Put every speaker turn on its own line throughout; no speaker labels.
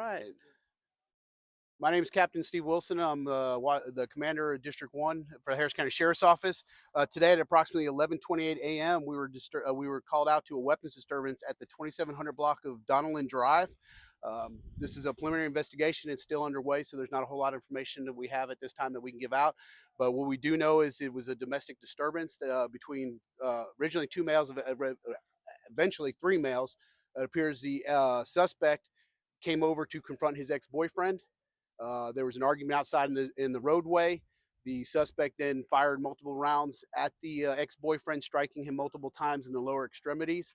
right. My name is Captain Steve Wilson. I'm the commander of District 1 for the Harris County Sheriff's Office. Today at approximately 11:28 a.m., we were called out to a weapons disturbance at the 2700 block of Donellan Drive. This is a preliminary investigation. It's still underway, so there's not a whole lot of information that we have at this time that we can give out. But what we do know is it was a domestic disturbance between originally two males, eventually three males. It appears the suspect came over to confront his ex-boyfriend. There was an argument outside in the roadway. The suspect then fired multiple rounds at the ex-boyfriend, striking him multiple times in the lower extremities.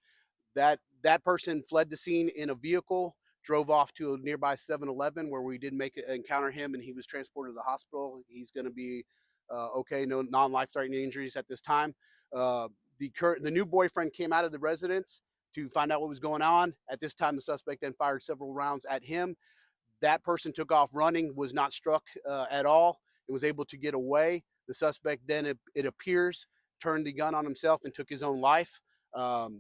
That person fled the scene in a vehicle, drove off to a nearby 7-Eleven where we did encounter him, and he was transported to the hospital. He's going to be okay, no non-life-threatening injuries at this time. The new boyfriend came out of the residence to find out what was going on. At this time, the suspect then fired several rounds at him. That person took off running, was not struck at all, and was able to get away. The suspect then, it appears, turned the gun on himself and took his own life. The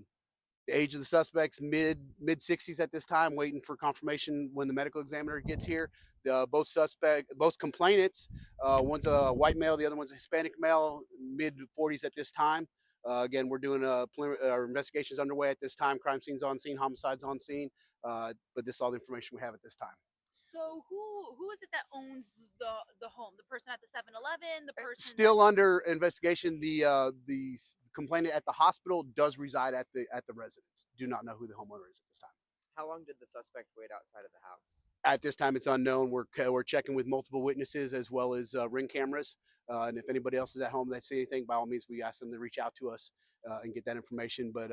age of the suspect's mid 60s at this time, waiting for confirmation when the medical examiner gets here. Both complainants, one's a white male, the other one's a Hispanic male, mid 40s at this time. Again, we're doing our investigations underway at this time. Crime scenes on scene, homicides on scene, but this is all the information we have at this time.
So who is it that owns the home? The person at the 7-Eleven, the person
Still under investigation. The complainant at the hospital does reside at the residence. Do not know who the homeowner is at this time.
How long did the suspect wait outside of the house?
At this time, it's unknown. We're checking with multiple witnesses as well as ring cameras. And if anybody else is at home that see anything, by all means, we ask them to reach out to us and get that information. But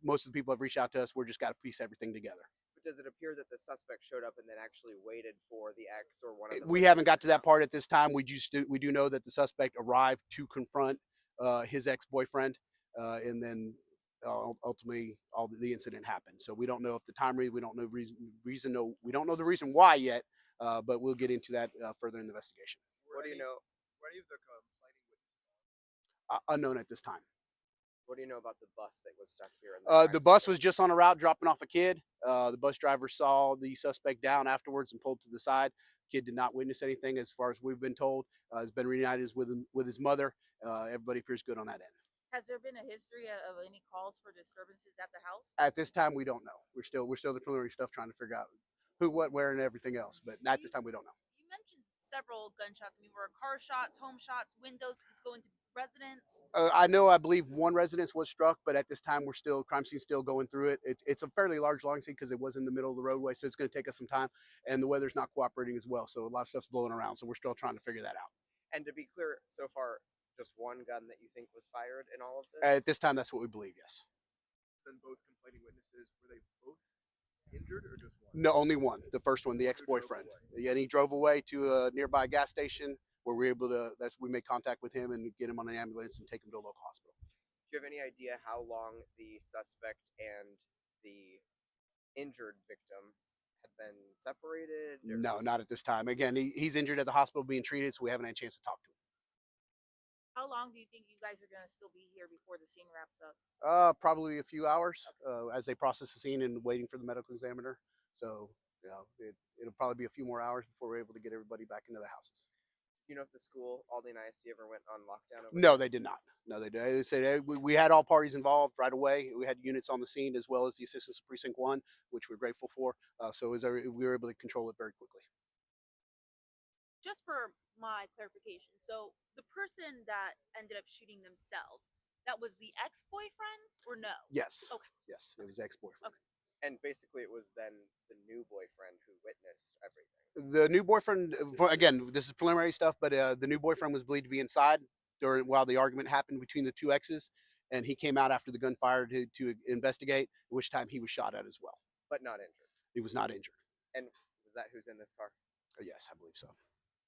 most of the people have reached out to us. We're just got to piece everything together.
Does it appear that the suspect showed up and then actually waited for the ex or one of the
We haven't got to that part at this time. We do know that the suspect arrived to confront his ex-boyfriend, and then ultimately all the incident happened. So we don't know if the time we don't know reason. No, we don't know the reason why yet, but we'll get into that further in the investigation.
What do you know?
Were any of the complaining witnesses
Unknown at this time.
What do you know about the bus that was stuck here?
The bus was just on a route dropping off a kid. The bus driver saw the suspect down afterwards and pulled to the side. Kid did not witness anything, as far as we've been told. Has been reunited with his mother. Everybody appears good on that end.
Has there been a history of any calls for disturbances at the house?
At this time, we don't know. We're still the preliminary stuff, trying to figure out who, what, where, and everything else. But at this time, we don't know.
You mentioned several gunshots. I mean, were car shots, home shots, windows? Did this go into residence?
I believe one residence was struck, but at this time, crime scene still going through it. It's a fairly large long scene because it was in the middle of the roadway, so it's going to take us some time, and the weather's not cooperating as well, so a lot of stuff's blowing around, so we're still trying to figure that out.
And to be clear, so far, just one gun that you think was fired in all of this?
At this time, that's what we believe, yes.
then both complaining witnesses, were they both injured or just one?
No, only one. The first one, the ex-boyfriend. Yeah, and he drove away to a nearby gas station where we were able to. We made contact with him and get him on an ambulance and take him to a local hospital.
Do you have any idea how long the suspect and the injured victim had been separated?
No, not at this time. Again, he's injured at the hospital being treated, so we haven't had a chance to talk to him.
How long do you think you guys are going to still be here before the scene wraps up?
Probably a few hours as they process the scene and waiting for the medical examiner. So, it'll probably be a few more hours before we're able to get everybody back into the houses.
You know if the school, Aldine ISD, ever went on lockdown?
No, they did not. No, they did. They said we had all parties involved right away. We had units on the scene as well as the assistance of Precinct 1, which we're grateful for. So we were able to control it very quickly.
Just for my clarification, so the person that ended up shooting themselves, that was the ex-boyfriend or no?
Yes.
Okay.
Yes, it was ex-boyfriend.
Okay.
And basically it was then the new boyfriend who witnessed everything.
The new boyfriend, again, this is preliminary stuff, but the new boyfriend was believed to be inside while the argument happened between the two exes, and he came out after the gunfire to investigate, at which time he was shot at as well.
But not injured?
He was not injured.
And was that who's in this car?
Yes, I believe so.